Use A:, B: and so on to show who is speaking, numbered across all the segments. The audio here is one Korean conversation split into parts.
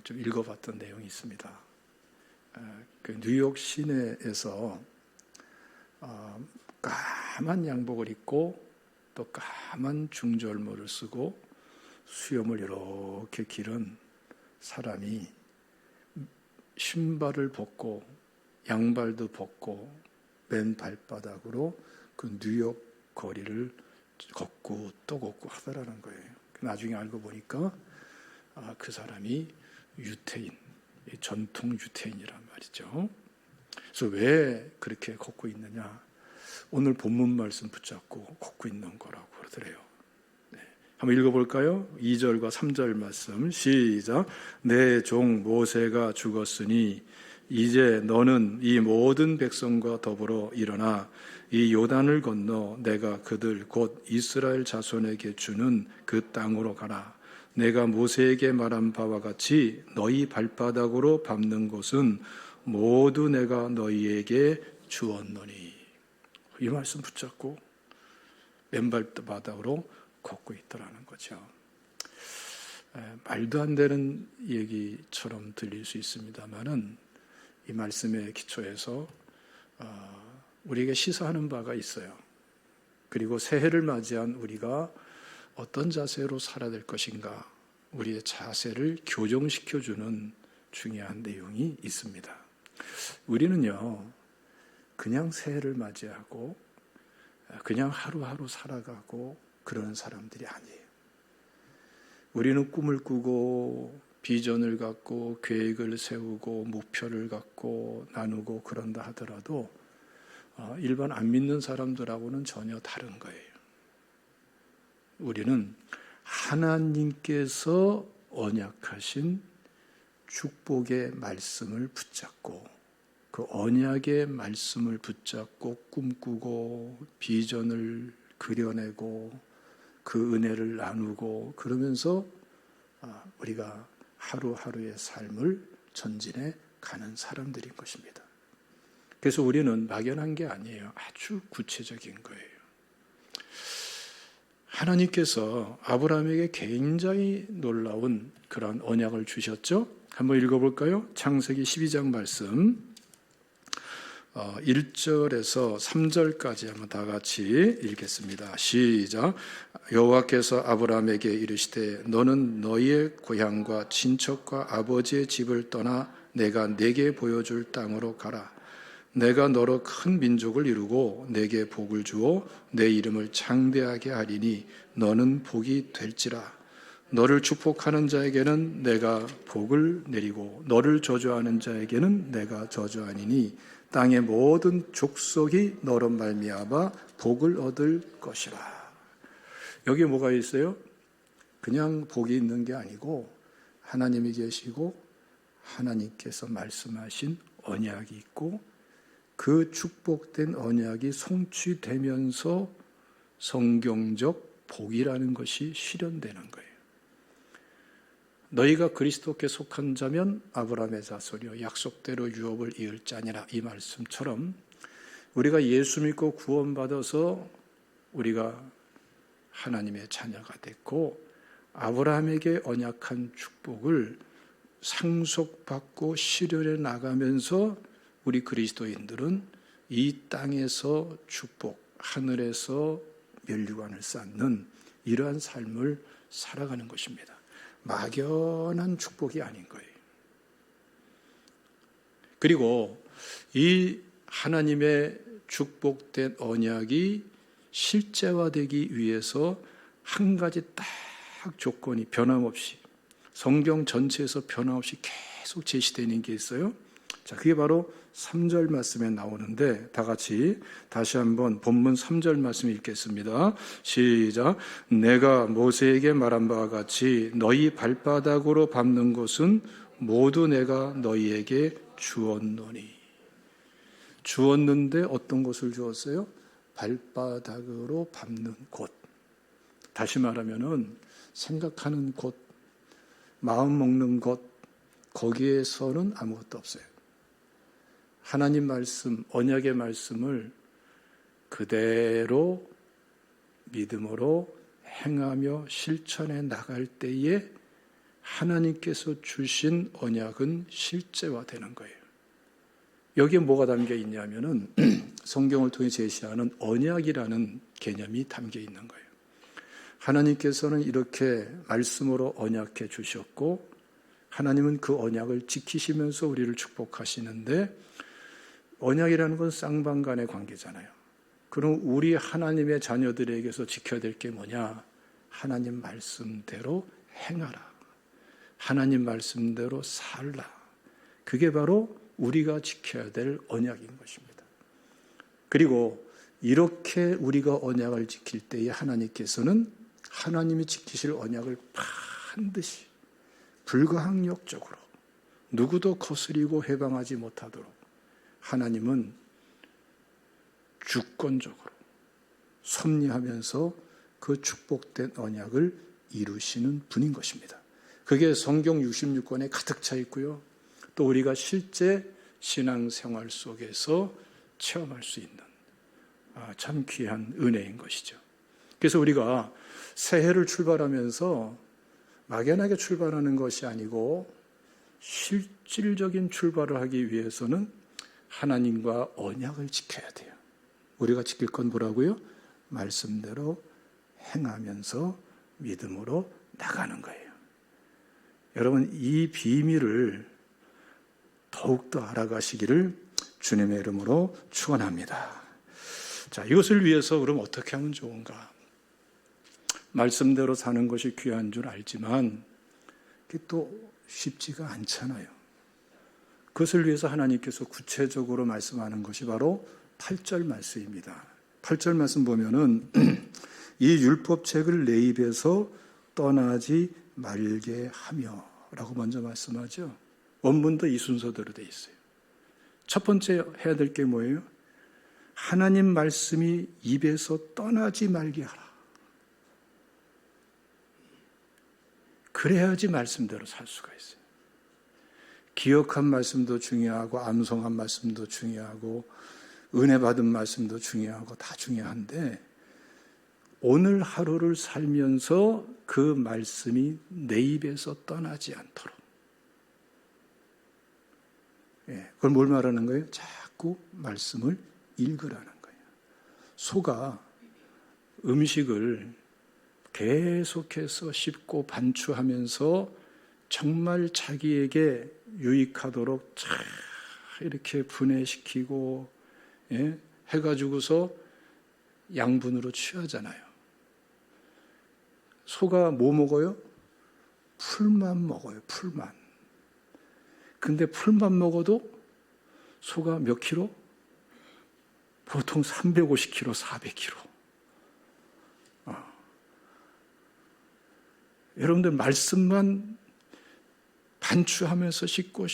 A: 좀 읽어봤던 내용이 있습니다. 그 뉴욕 시내에서 까만 양복을 입고 또 까만 중절모를 쓰고 수염을 이렇게 기른 사람이 신발을 벗고 양발도 벗고 맨 발바닥으로 그 뉴욕 거리를 걷고 또 걷고 하더라는 거예요. 나중에 알고 보니까 그 사람이 유태인, 전통 유태인이란 말이죠. 그래서 왜 그렇게 걷고 있느냐? 오늘 본문 말씀 붙잡고 걷고 있는 거라고 그러더래요. 한번 읽어볼까요? 2절과 3절 말씀 시작. 내 종 모세가 죽었으니 이제 너는 이 모든 백성과 더불어 일어나 이 요단을 건너 내가 그들 곧 이스라엘 자손에게 주는 그 땅으로 가라. 내가 모세에게 말한 바와 같이 너희 발바닥으로 밟는 곳은 모두 내가 너희에게 주었노니. 이 말씀 붙잡고 맨발바닥으로 걷고 있더라는 거죠. 말도 안 되는 얘기처럼 들릴 수 있습니다만은 이 말씀의 기초에서 우리에게 시사하는 바가 있어요. 그리고 새해를 맞이한 우리가 어떤 자세로 살아야 될 것인가, 우리의 자세를 교정시켜주는 중요한 내용이 있습니다. 우리는요, 그냥 새해를 맞이하고 그냥 하루하루 살아가고 그러는 사람들이 아니에요. 우리는 꿈을 꾸고 비전을 갖고 계획을 세우고 목표를 갖고 나누고 그런다 하더라도 일반 안 믿는 사람들하고는 전혀 다른 거예요. 우리는 하나님께서 언약하신 축복의 말씀을 붙잡고 그 언약의 말씀을 붙잡고 꿈꾸고 비전을 그려내고 그 은혜를 나누고 그러면서 우리가 하루하루의 삶을 전진해 가는 사람들인 것입니다. 그래서 우리는 막연한 게 아니에요. 아주 구체적인 거예요. 하나님께서 아브라함에게 굉장히 놀라운 그런 언약을 주셨죠. 한번 읽어볼까요? 창세기 12장 말씀 1절에서 3절까지 한번 다 같이 읽겠습니다. 시작. 여호와께서 아브라함에게 이르시되 너는 너희의 고향과 친척과 아버지의 집을 떠나 내가 네게 보여줄 땅으로 가라. 내가 너로 큰 민족을 이루고 내게 복을 주어 내 이름을 창대하게 하리니 너는 복이 될지라. 너를 축복하는 자에게는 내가 복을 내리고 너를 저주하는 자에게는 내가 저주하니니 땅의 모든 족속이 너로 말미암아 복을 얻을 것이라. 여기 뭐가 있어요? 그냥 복이 있는 게 아니고 하나님이 계시고 하나님께서 말씀하신 언약이 있고 그 축복된 언약이 성취되면서 성경적 복이라는 것이 실현되는 거예요. 너희가 그리스도께 속한 자면 아브라함의 자손이요 약속대로 유업을 이을 자니라. 이 말씀처럼 우리가 예수 믿고 구원받아서 우리가 하나님의 자녀가 됐고 아브라함에게 언약한 축복을 상속받고 실현해 나가면서 우리 그리스도인들은 이 땅에서 축복, 하늘에서 면류관을 쌓는 이러한 삶을 살아가는 것입니다. 막연한 축복이 아닌 거예요. 그리고 이 하나님의 축복된 언약이 실제화되기 위해서 한 가지 딱 조건이 변함없이 성경 전체에서 변함없이 계속 제시되는 게 있어요. 자, 그게 바로 3절 말씀에 나오는데 다 같이 다시 한번 본문 3절 말씀 읽겠습니다. 시작. 내가 모세에게 말한 바와 같이 너희 발바닥으로 밟는 곳은 모두 내가 너희에게 주었노니. 주었는데 어떤 것을 주었어요? 발바닥으로 밟는 곳. 다시 말하면은 생각하는 곳, 마음 먹는 곳, 거기에서는 아무것도 없어요. 하나님 말씀, 언약의 말씀을 그대로 믿음으로 행하며 실천해 나갈 때에 하나님께서 주신 언약은 실제화되는 거예요. 여기에 뭐가 담겨 있냐면은 성경을 통해 제시하는 언약이라는 개념이 담겨 있는 거예요. 하나님께서는 이렇게 말씀으로 언약해 주셨고 하나님은 그 언약을 지키시면서 우리를 축복하시는데 언약이라는 건 쌍방간의 관계잖아요. 그럼 우리 하나님의 자녀들에게서 지켜야 될 게 뭐냐? 하나님 말씀대로 행하라. 하나님 말씀대로 살라. 그게 바로 우리가 지켜야 될 언약인 것입니다. 그리고 이렇게 우리가 언약을 지킬 때에 하나님께서는 하나님이 지키실 언약을 반드시 불가항력적으로 누구도 거스리고 해방하지 못하도록 하나님은 주권적으로 섭리하면서 그 축복된 언약을 이루시는 분인 것입니다. 그게 성경 66권에 가득 차 있고요. 또 우리가 실제 신앙생활 속에서 체험할 수 있는 참 귀한 은혜인 것이죠. 그래서 우리가 새해를 출발하면서 막연하게 출발하는 것이 아니고 실질적인 출발을 하기 위해서는 하나님과 언약을 지켜야 돼요. 우리가 지킬 건 뭐라고요? 말씀대로 행하면서 믿음으로 나가는 거예요. 여러분, 이 비밀을 더욱더 알아가시기를 주님의 이름으로 축원합니다. 자, 이것을 위해서 그럼 어떻게 하면 좋은가? 말씀대로 사는 것이 귀한 줄 알지만 그게 또 쉽지가 않잖아요. 그것을 위해서 하나님께서 구체적으로 말씀하는 것이 바로 8절 말씀입니다. 8절 말씀 보면은 이 율법책을 내 입에서 떠나지 말게 하며 라고 먼저 말씀하죠. 원문도 이 순서대로 돼 있어요. 첫 번째 해야 될 게 뭐예요? 하나님 말씀이 입에서 떠나지 말게 하라. 그래야지 말씀대로 살 수가 있어요. 기억한 말씀도 중요하고 암송한 말씀도 중요하고 은혜 받은 말씀도 중요하고 다 중요한데 오늘 하루를 살면서 그 말씀이 내 입에서 떠나지 않도록 그걸 뭘 말하는 거예요? 자꾸 말씀을 읽으라는 거예요. 소가 음식을 계속해서 씹고 반추하면서 정말 자기에게 유익하도록 잘 이렇게 분해시키고 해가지고서 양분으로 취하잖아요. 소가 뭐 먹어요? 풀만 먹어요. 풀만. 근데 풀만 먹어도 소가 몇 킬로? 보통 350kg, 400kg. 여러분들 말씀만 반추하면서 씻고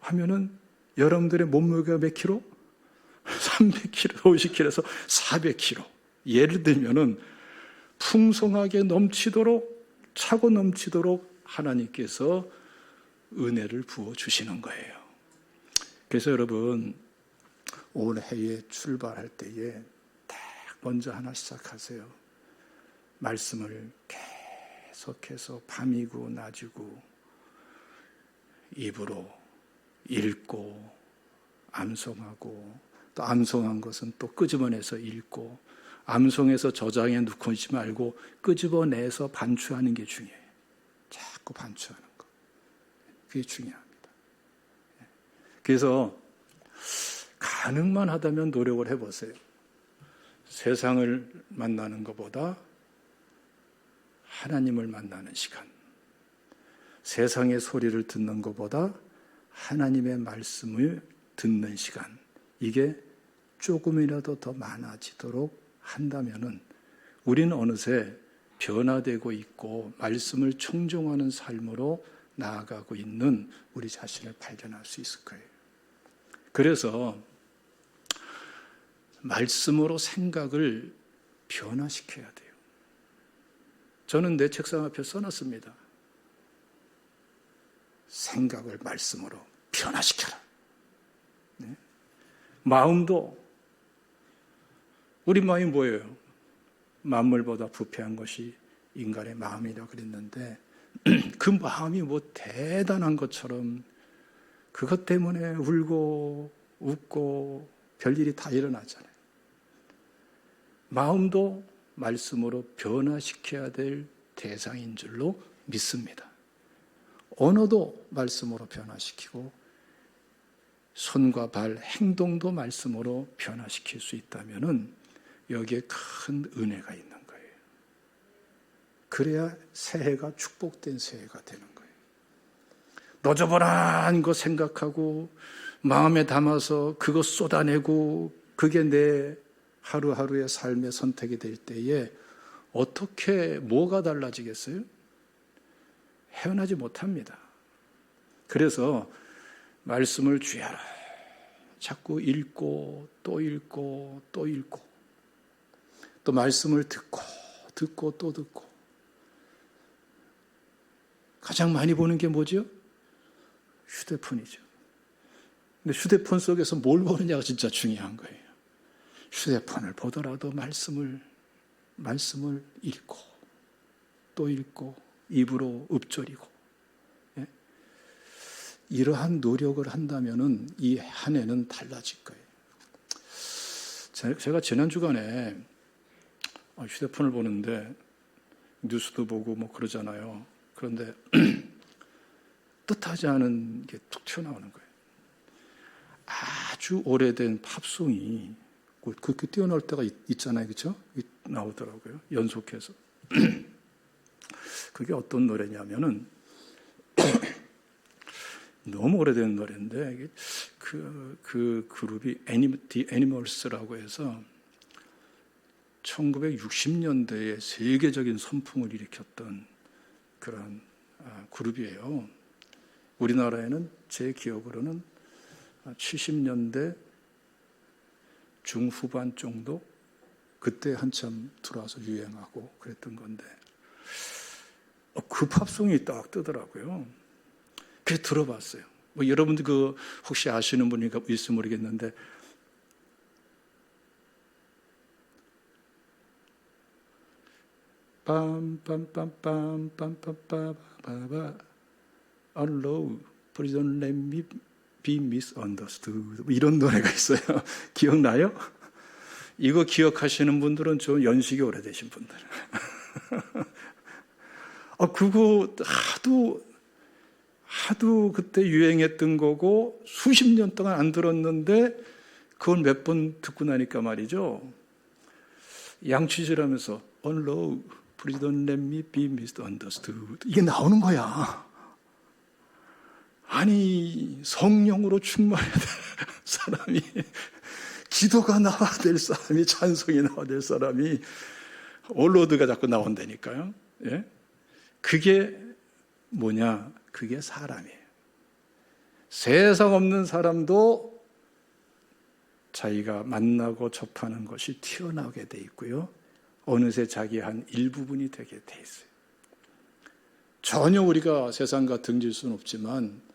A: 하면은 여러분들의 몸무게가 몇 킬로? 300kg, 50kg에서 400kg. 예를 들면은 풍성하게 넘치도록 차고 넘치도록 하나님께서 은혜를 부어 주시는 거예요. 그래서 여러분 올해에 출발할 때에 딱 먼저 하나 시작하세요. 말씀을 계속해서 밤이고 낮이고 입으로 읽고 암송하고 또 암송한 것은 또 끄집어내서 읽고 암송해서 저장해 놓고 있지 말고 끄집어내서 반추하는 게 중요해요. 자꾸 반추하는 거. 그게 중요합니다. 그래서 가능만 하다면 노력을 해보세요. 세상을 만나는 것보다 하나님을 만나는 시간. 세상의 소리를 듣는 것보다 하나님의 말씀을 듣는 시간. 이게 조금이라도 더 많아지도록 한다면은 우리는 어느새 변화되고 있고 말씀을 청종하는 삶으로 나아가고 있는 우리 자신을 발견할 수 있을 거예요. 그래서 말씀으로 생각을 변화시켜야 돼요. 저는 내 책상 앞에 써놨습니다. 생각을 말씀으로 변화시켜라. 네? 마음도 우리 마음이 뭐예요? 만물보다 부패한 것이 인간의 마음이라 그랬는데 그 마음이 뭐 대단한 것처럼 그것 때문에 울고 웃고 별일이 다 일어나잖아요. 마음도 말씀으로 변화시켜야 될 대상인 줄로 믿습니다. 언어도 말씀으로 변화시키고 손과 발, 행동도 말씀으로 변화시킬 수 있다면 여기에 큰 은혜가 있는 거예요. 그래야 새해가 축복된 새해가 되는 거예요. 너저분한 거 생각하고 마음에 담아서 그거 쏟아내고 그게 내 하루하루의 삶의 선택이 될 때에 어떻게 뭐가 달라지겠어요? 헤어나지 못합니다. 그래서 말씀을 주야라 자꾸 읽고 또 읽고 또 읽고 또 말씀을 듣고 또 듣고 가장 많이 보는 게 뭐죠? 휴대폰이죠. 근데 휴대폰 속에서 뭘 보느냐가 진짜 중요한 거예요. 휴대폰을 보더라도 말씀을 읽고 또 읽고 입으로 읊조리고 이러한 노력을 한다면은 이 한 해는 달라질 거예요. 제가 지난 주간에 휴대폰을 보는데 뉴스도 보고 뭐 그러잖아요. 그런데 뜻하지 않은 게 툭 튀어나오는 거예요. 아주 오래된 팝송이 그렇게 뛰어날 때가 있잖아요. 그렇죠? 나오더라고요. 연속해서. 그게 어떤 노래냐면은 너무 오래된 노래인데 그 그룹이 The Animals라고 해서 1960년대에 세계적인 선풍을 일으켰던 그런 그룹이에요. 우리나라에는 제 기억으로는 70년대 중후반 정도 그때 한참 들어와서 유행하고 그랬던 건데 그 팝송이 딱 뜨더라고요. 그래서 들어봤어요. 뭐 여러분들 혹시 아시는 분이 있으면 모르겠는데 빰빰빰빰빰빰빰빰빰 Unload, please don't let me be misunderstood 이런 노래가 있어요. 기억나요? 이거 기억하시는 분들은 좀 연식이 오래되신 분들. 그거 하도 그때 유행했던 거고 수십 년 동안 안 들었는데 그걸 몇 번 듣고 나니까 말이죠. 양치질하면서 Unload, please don't let me be misunderstood 이게 나오는 거야. 아니 성령으로 충만해야 될 사람이 기도가 나와야 될 사람이 찬송이 나와야 될 사람이 올로드가 자꾸 나온다니까요. 예? 그게 뭐냐? 그게 사람이에요. 세상 없는 사람도 자기가 만나고 접하는 것이 튀어나오게 돼 있고요. 어느새 자기 한 일부분이 되게 돼 있어요. 전혀 우리가 세상과 등질 수는 없지만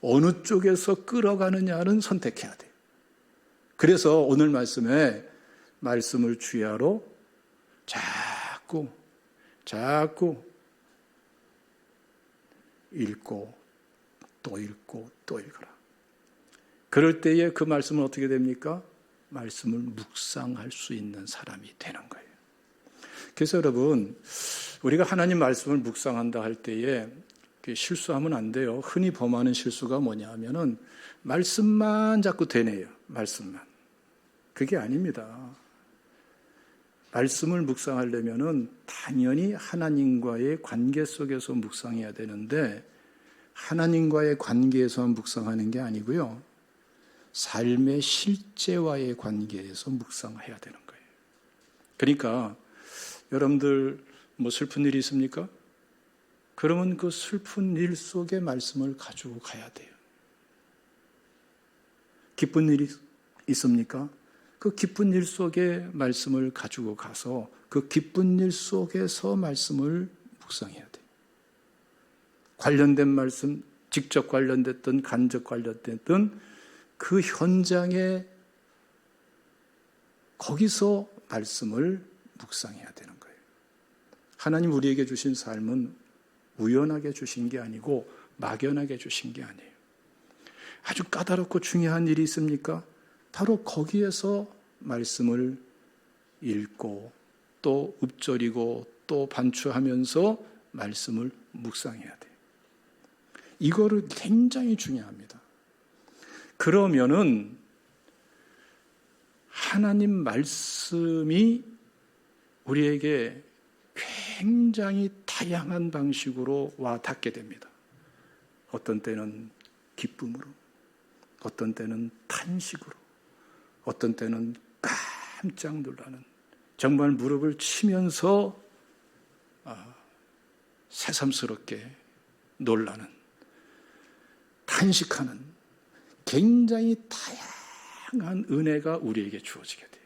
A: 어느 쪽에서 끌어가느냐는 선택해야 돼요. 그래서 오늘 말씀에 말씀을 주야로 자꾸 읽고 또 읽고 또 읽어라. 그럴 때에 그 말씀은 어떻게 됩니까? 말씀을 묵상할 수 있는 사람이 되는 거예요. 그래서 여러분 우리가 하나님 말씀을 묵상한다 할 때에 실수하면 안 돼요. 흔히 범하는 실수가 뭐냐 하면은 말씀만 자꾸 되뇌요. 말씀만. 그게 아닙니다. 말씀을 묵상하려면은 당연히 하나님과의 관계 속에서 묵상해야 되는데 하나님과의 관계에서 묵상하는 게 아니고요. 삶의 실제와의 관계에서 묵상해야 되는 거예요. 그러니까 여러분들 뭐 슬픈 일이 있습니까? 그러면 그 슬픈 일 속에 말씀을 가지고 가야 돼요. 기쁜 일이 있습니까? 그 기쁜 일 속에 말씀을 가지고 가서 그 기쁜 일 속에서 말씀을 묵상해야 돼요. 관련된 말씀, 직접 관련됐든 간접 관련됐든 그 현장에 거기서 말씀을 묵상해야 되는 거예요. 하나님 우리에게 주신 삶은 우연하게 주신 게 아니고 막연하게 주신 게 아니에요. 아주 까다롭고 중요한 일이 있습니까? 바로 거기에서 말씀을 읽고 또 읊조리고 또 반추하면서 말씀을 묵상해야 돼요. 이거를 굉장히 중요합니다. 그러면은 하나님 말씀이 우리에게 굉장히 다양한 방식으로 와 닿게 됩니다. 어떤 때는 기쁨으로, 어떤 때는 탄식으로, 어떤 때는 깜짝 놀라는, 정말 무릎을 치면서 새삼스럽게 놀라는, 탄식하는 굉장히 다양한 은혜가 우리에게 주어지게 돼요.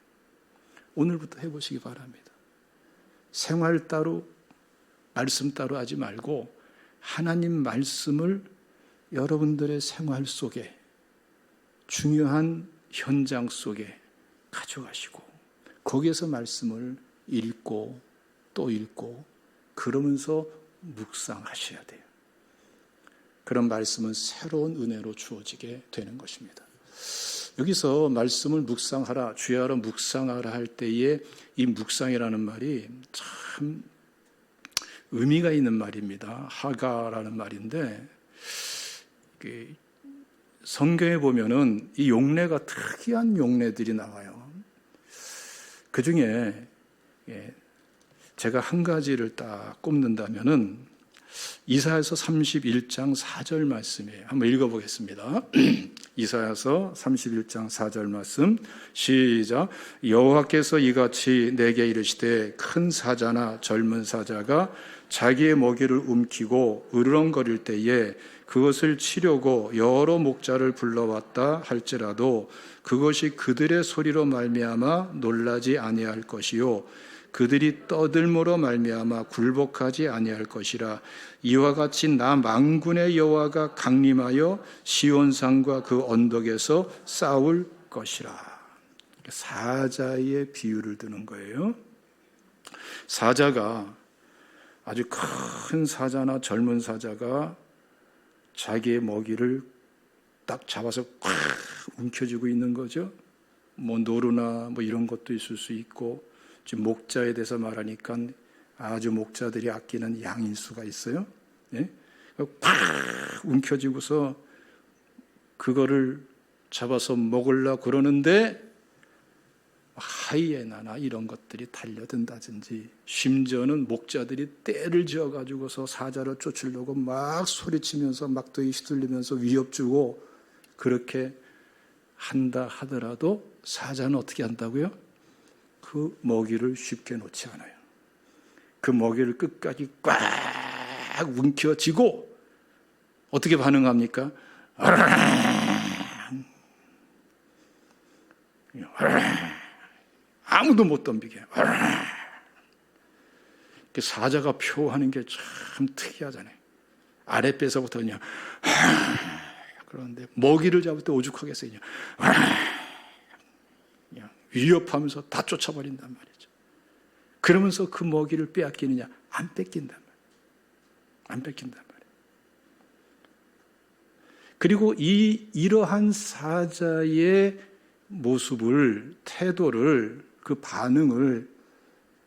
A: 오늘부터 해보시기 바랍니다. 생활 따로, 말씀 따로 하지 말고 하나님 말씀을 여러분들의 생활 속에, 중요한 현장 속에 가져가시고 거기에서 말씀을 읽고 또 읽고 그러면서 묵상하셔야 돼요. 그런 말씀은 새로운 은혜로 주어지게 되는 것입니다. 여기서 말씀을 묵상하라, 주야로 묵상하라 할 때에 이 묵상이라는 말이 참 의미가 있는 말입니다. 하가라는 말인데 성경에 보면은 이 용례가 특이한 용례들이 나와요. 그 중에 제가 한 가지를 딱 꼽는다면은 이사야서 31장 4절 말씀이에요. 한번 읽어보겠습니다. 이사야서 31장 4절 말씀 시작. 여호와께서 이같이 내게 이르시되 큰 사자나 젊은 사자가 자기의 먹이를 움키고 으르렁거릴 때에 그것을 치려고 여러 목자를 불러왔다 할지라도 그것이 그들의 소리로 말미암아 놀라지 아니할 것이요 그들이 떠들므로 말미암아 굴복하지 아니할 것이라. 이와 같이 나 만군의 여호와가 강림하여 시온산과 그 언덕에서 싸울 것이라. 사자의 비유를 드는 거예요. 사자가, 아주 큰 사자나 젊은 사자가 자기의 먹이를 딱 잡아서 꽉 움켜쥐고 있는 거죠. 뭐 노루나 뭐 이런 것도 있을 수 있고, 지금 목자에 대해서 말하니까 아주 목자들이 아끼는 양일 수가 있어요. 예? 팍 움켜쥐고서 그거를 잡아서 먹으려고 그러는데 하이에나나 이런 것들이 달려든다든지, 심지어는 목자들이 떼를 지어가지고서 사자를 쫓으려고 막 소리치면서 막더기 휘둘리면서 위협 주고 그렇게 한다 하더라도 사자는 어떻게 한다고요? 그 먹이를 쉽게 놓지 않아요. 그 먹이를 끝까지 꽉 움켜쥐고 어떻게 반응합니까? 아무도 못 덤비게. 사자가 표하는 게 참 특이하잖아요. 아랫배서부터 그냥 그런데 먹이를 잡을 때 오죽하겠어요. 그냥 위협하면서 다 쫓아버린단 말이죠. 그러면서 그 먹이를 빼앗기느냐? 안 뺏긴단 말이에요. 안 뺏긴단 말이에요. 그리고 이러한 사자의 모습을, 태도를, 그 반응을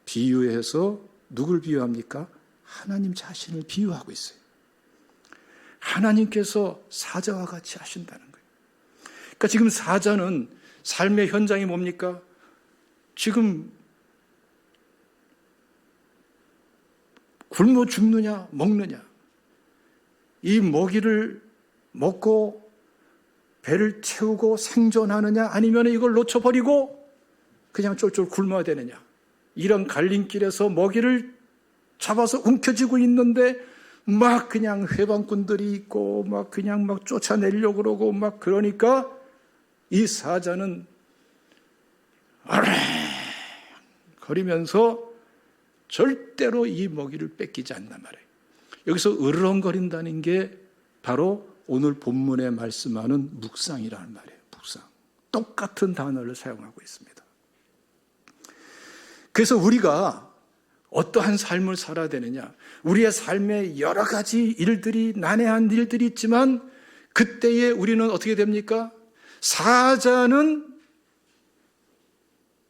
A: 비유해서 누굴 비유합니까? 하나님 자신을 비유하고 있어요. 하나님께서 사자와 같이 하신다는 거예요. 그러니까 지금 사자는 삶의 현장이 뭡니까? 지금 굶어 죽느냐 먹느냐, 이 먹이를 먹고 배를 채우고 생존하느냐, 아니면 이걸 놓쳐버리고 그냥 쫄쫄 굶어야 되느냐, 이런 갈림길에서 먹이를 잡아서 움켜쥐고 있는데 막 그냥 회방꾼들이 있고 막 그냥 막 쫓아내려고 그러고 막 그러니까 이 사자는 거리면서 절대로 이 먹이를 뺏기지 않단 말이에요. 여기서 으르렁거린다는 게 바로 오늘 본문에 말씀하는 묵상이라는 말이에요. 묵상. 똑같은 단어를 사용하고 있습니다. 그래서 우리가 어떠한 삶을 살아야 되느냐? 우리의 삶에 여러 가지 일들이, 난해한 일들이 있지만 그때에 우리는 어떻게 됩니까? 사자는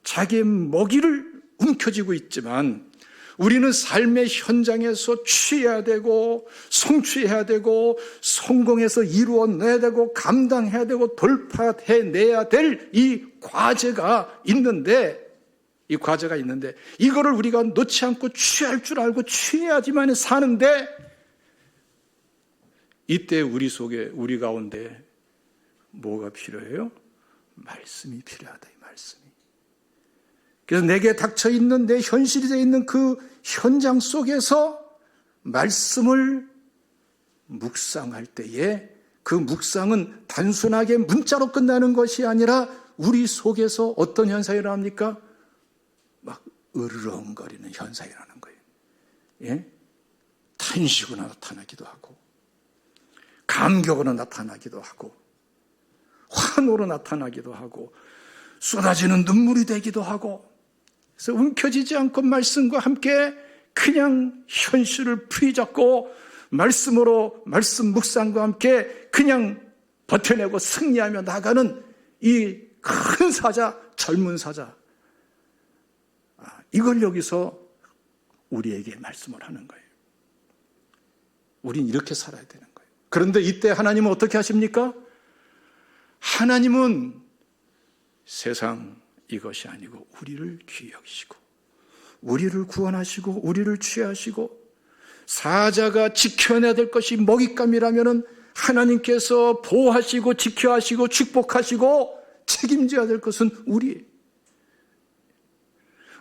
A: 자기의 먹이를 움켜쥐고 있지만 우리는 삶의 현장에서 취해야 되고 성취해야 되고 성공해서 이루어내야 되고 감당해야 되고 돌파해내야 될 이 과제가 있는데 이거를 우리가 놓지 않고 취할 줄 알고 취해야지만 사는데 이때 우리 속에 우리 가운데 뭐가 필요해요? 말씀이 필요하다, 이 말씀이. 그래서 내게 닥쳐 있는 내 현실이 되어 있는 그 현장 속에서 말씀을 묵상할 때에 그 묵상은 단순하게 문자로 끝나는 것이 아니라 우리 속에서 어떤 현상이 일어납니까? 막 으르렁거리는 현상이 일어나는 거예요. 예? 탄식으로 나타나기도 하고 감격으로 나타나기도 하고 환호로 나타나기도 하고 쏟아지는 눈물이 되기도 하고 그래서 움켜쥐지 않고 말씀과 함께 그냥 현실을 부여잡고 말씀으로 말씀 묵상과 함께 그냥 버텨내고 승리하며 나가는 이 큰 사자, 젊은 사자, 이걸 여기서 우리에게 말씀을 하는 거예요. 우린 이렇게 살아야 되는 거예요. 그런데 이때 하나님은 어떻게 하십니까? 하나님은 세상 이것이 아니고 우리를 귀히 여기시고 우리를 구원하시고 우리를 취하시고 사자가 지켜내야 될 것이 먹잇감이라면 하나님께서 보호하시고 지켜하시고 축복하시고 책임져야 될 것은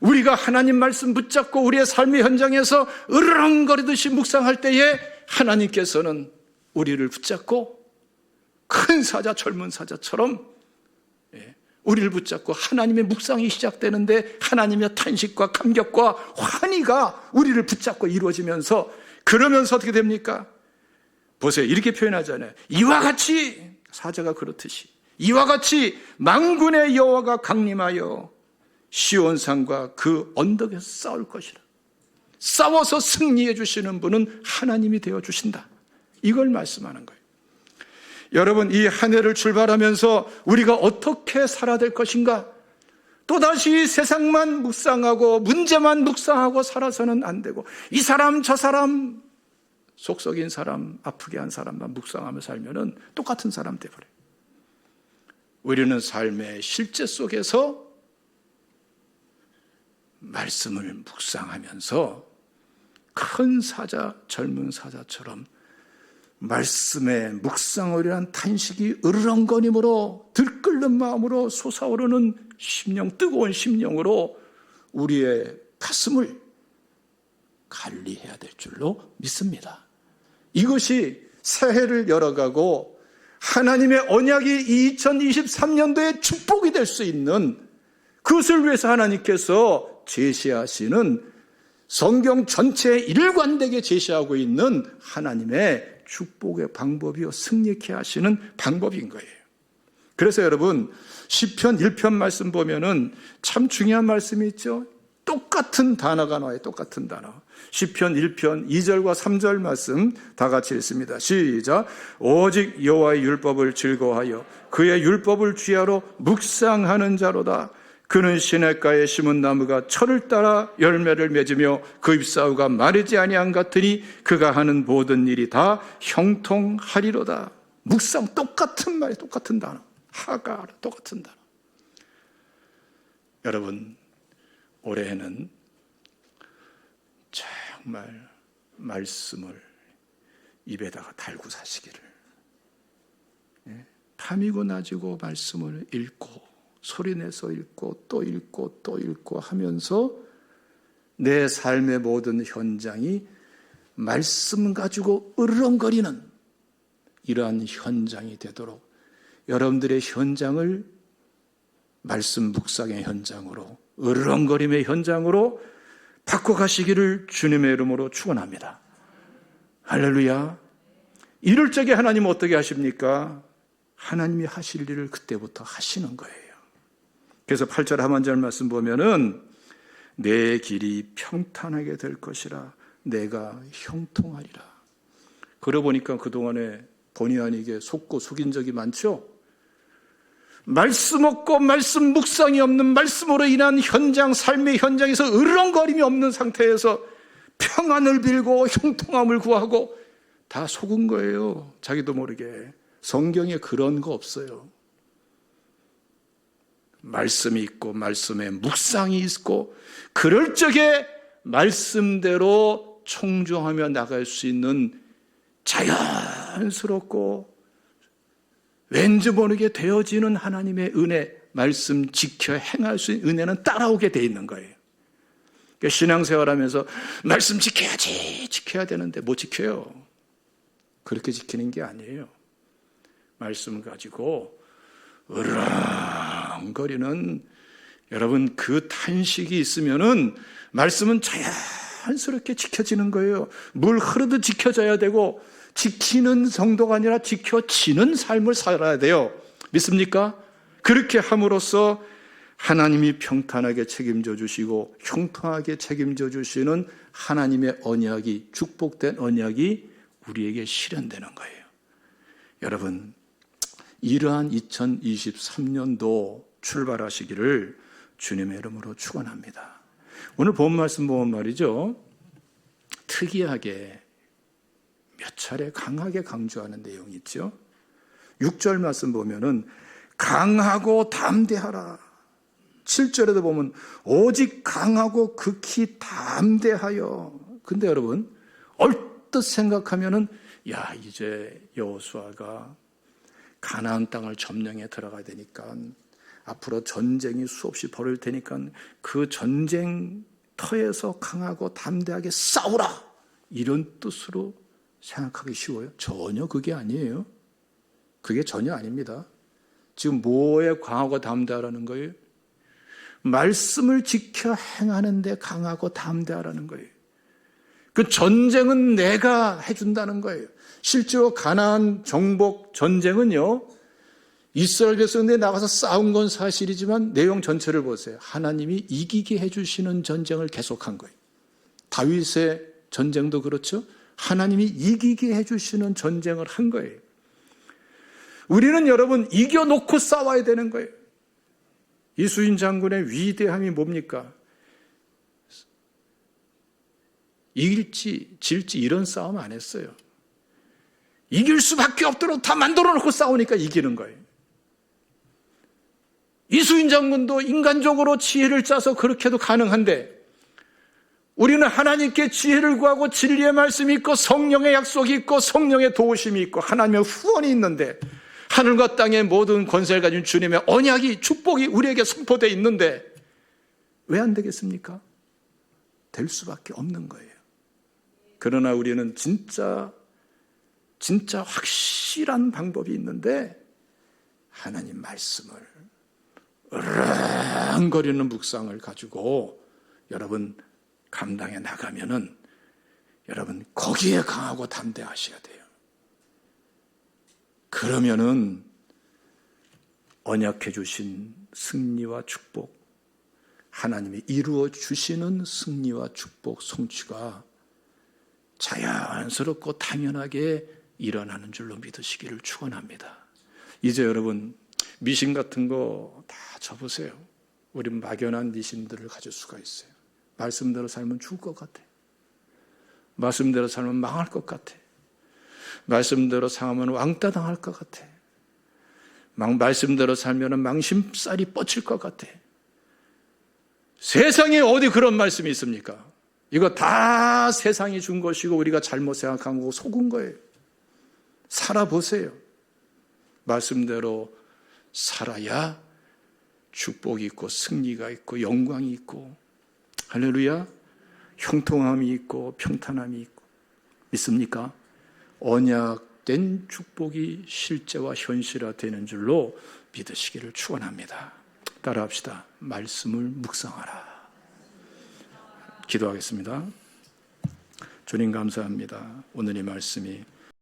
A: 우리가 하나님 말씀 붙잡고 우리의 삶의 현장에서 으르렁거리듯이 묵상할 때에 하나님께서는 우리를 붙잡고 큰 사자, 젊은 사자처럼 우리를 붙잡고 하나님의 묵상이 시작되는데 하나님의 탄식과 감격과 환희가 우리를 붙잡고 이루어지면서 그러면서 어떻게 됩니까? 보세요. 이렇게 표현하잖아요. 이와 같이 사자가 그렇듯이 이와 같이 만군의 여호와가 강림하여 시온산과 그 언덕에서 싸울 것이라. 싸워서 승리해 주시는 분은 하나님이 되어 주신다. 이걸 말씀하는 거예요. 여러분, 이 한 해를 출발하면서 우리가 어떻게 살아야 될 것인가? 또다시 세상만 묵상하고 문제만 묵상하고 살아서는 안 되고 이 사람 저 사람 속 썩인 사람 아프게 한 사람만 묵상하며 살면은 똑같은 사람 되어버려요. 우리는 삶의 실제 속에서 말씀을 묵상하면서 큰 사자, 젊은 사자처럼 말씀의 묵상하리란 탄식이 으르렁거림으로 들끓는 마음으로 솟아오르는 심령, 뜨거운 심령으로 우리의 가슴을 관리해야 될 줄로 믿습니다. 이것이 새해를 열어가고 하나님의 언약이 2023년도에 축복이 될 수 있는 그것을 위해서 하나님께서 제시하시는 성경 전체에 일관되게 제시하고 있는 하나님의 축복의 방법이요 승리케 하시는 방법인 거예요. 그래서 여러분 시편 1편 말씀 보면은 참 중요한 말씀이 있죠. 똑같은 단어가 나와요. 똑같은 단어. 시편 1편 2절과 3절 말씀 다 같이 읽습니다. 시작. 오직 여호와의 율법을 즐거워하여 그의 율법을 주야로 묵상하는 자로다. 그는 시냇가에 심은 나무가 철을 따라 열매를 맺으며 그 잎사귀가 마르지 아니한 같으니 그가 하는 모든 일이 다 형통하리로다. 묵상 똑같은 말이 똑같은 단어. 하가 똑같은 단어. 여러분 올해는 정말 말씀을 입에다가 달고 사시기를 밤이고 낮이고 말씀을 읽고 소리내서 읽고 또 읽고 또 읽고 하면서 내 삶의 모든 현장이 말씀 가지고 으르렁거리는 이러한 현장이 되도록 여러분들의 현장을 말씀 묵상의 현장으로 으르렁거림의 현장으로 바꿔가시기를 주님의 이름으로 축원합니다. 할렐루야. 이럴 적에 하나님은 어떻게 하십니까? 하나님이 하실 일을 그때부터 하시는 거예요. 그래서 8절 하반절 말씀 보면은 내 길이 평탄하게 될 것이라. 내가 형통하리라. 그러고 보니까 그동안에 본의 아니게 속고 속인 적이 많죠. 말씀 없고 말씀 묵상이 없는, 말씀으로 인한 현장, 삶의 현장에서 으르렁거림이 없는 상태에서 평안을 빌고 형통함을 구하고 다 속은 거예요. 자기도 모르게. 성경에 그런 거 없어요. 말씀이 있고 말씀에 묵상이 있고 그럴 적에 말씀대로 청종하며 나갈 수 있는 자연스럽고 왠지 모르게 되어지는 하나님의 은혜, 말씀 지켜 행할 수 있는 은혜는 따라오게 돼 있는 거예요. 그러니까 신앙생활하면서 말씀 지켜야지, 지켜야 되는데 못 지켜요. 그렇게 지키는 게 아니에요. 말씀을 가지고 으르렁거리는 여러분 그 탄식이 있으면은 말씀은 자연스럽게 지켜지는 거예요. 물 흐르듯 지켜져야 되고 지키는 정도가 아니라 지켜지는 삶을 살아야 돼요. 믿습니까? 그렇게 함으로써 하나님이 평탄하게 책임져 주시고 형통하게 책임져 주시는 하나님의 언약이, 축복된 언약이 우리에게 실현되는 거예요. 여러분, 이러한 2023년도 출발하시기를 주님의 이름으로 축원합니다. 오늘 본 말씀 보면 말이죠, 특이하게 몇 차례 강하게 강조하는 내용이 있죠. 6절 말씀 보면은 강하고 담대하라. 7절에도 보면 오직 강하고 극히 담대하여. 근데 여러분 얼뜻 생각하면은 야, 이제 여호수아가 가나안 땅을 점령해 들어가야 되니까 앞으로 전쟁이 수없이 벌어질 테니까 그 전쟁터에서 강하고 담대하게 싸우라, 이런 뜻으로 생각하기 쉬워요? 전혀 그게 아니에요. 그게 전혀 아닙니다. 지금 뭐에 강하고 담대하라는 거예요? 말씀을 지켜 행하는데 강하고 담대하라는 거예요. 그 전쟁은 내가 해준다는 거예요. 실제로 가나안 정복 전쟁은요, 이스라엘 백성들이 나가서 싸운 건 사실이지만 내용 전체를 보세요. 하나님이 이기게 해주시는 전쟁을 계속한 거예요. 다윗의 전쟁도 그렇죠. 하나님이 이기게 해주시는 전쟁을 한 거예요. 우리는 여러분 이겨놓고 싸워야 되는 거예요. 이수인 장군의 위대함이 뭡니까? 이길지 질지 이런 싸움 안 했어요. 이길 수밖에 없도록 다 만들어 놓고 싸우니까 이기는 거예요. 이수인 장군도 인간적으로 지혜를 짜서 그렇게도 가능한데, 우리는 하나님께 지혜를 구하고 진리의 말씀이 있고 성령의 약속이 있고 성령의 도우심이 있고 하나님의 후원이 있는데, 하늘과 땅의 모든 권세를 가진 주님의 언약이, 축복이 우리에게 선포되어 있는데 왜 안 되겠습니까? 될 수밖에 없는 거예요. 그러나 우리는 진짜 확실한 방법이 있는데, 하나님 말씀을 으르렁거리는 묵상을 가지고 여러분 감당해 나가면은 여러분 거기에 강하고 담대하셔야 돼요. 그러면은 언약해 주신 승리와 축복, 하나님이 이루어 주시는 승리와 축복, 성취가 자연스럽고 당연하게 일어나는 줄로 믿으시기를 축원합니다. 이제 여러분 미신 같은 거 다 접으세요. 우린 막연한 미신들을 가질 수가 있어요. 말씀대로 살면 죽을 것 같아. 말씀대로 살면 망할 것 같아. 말씀대로 살면 왕따 당할 것 같아. 말씀대로 살면 망심살이 뻗칠 것 같아. 세상에 어디 그런 말씀이 있습니까? 이거 다 세상이 준 것이고 우리가 잘못 생각한 거고 속은 거예요. 살아보세요. 말씀대로 살아야 축복이 있고 승리가 있고 영광이 있고, 할렐루야, 형통함이 있고 평탄함이 있고. 믿습니까? 언약된 축복이 실제와 현실화되는 줄로 믿으시기를 축원합니다. 따라합시다. 말씀을 묵상하라. 기도하겠습니다. 주님 감사합니다. 오늘 이 말씀이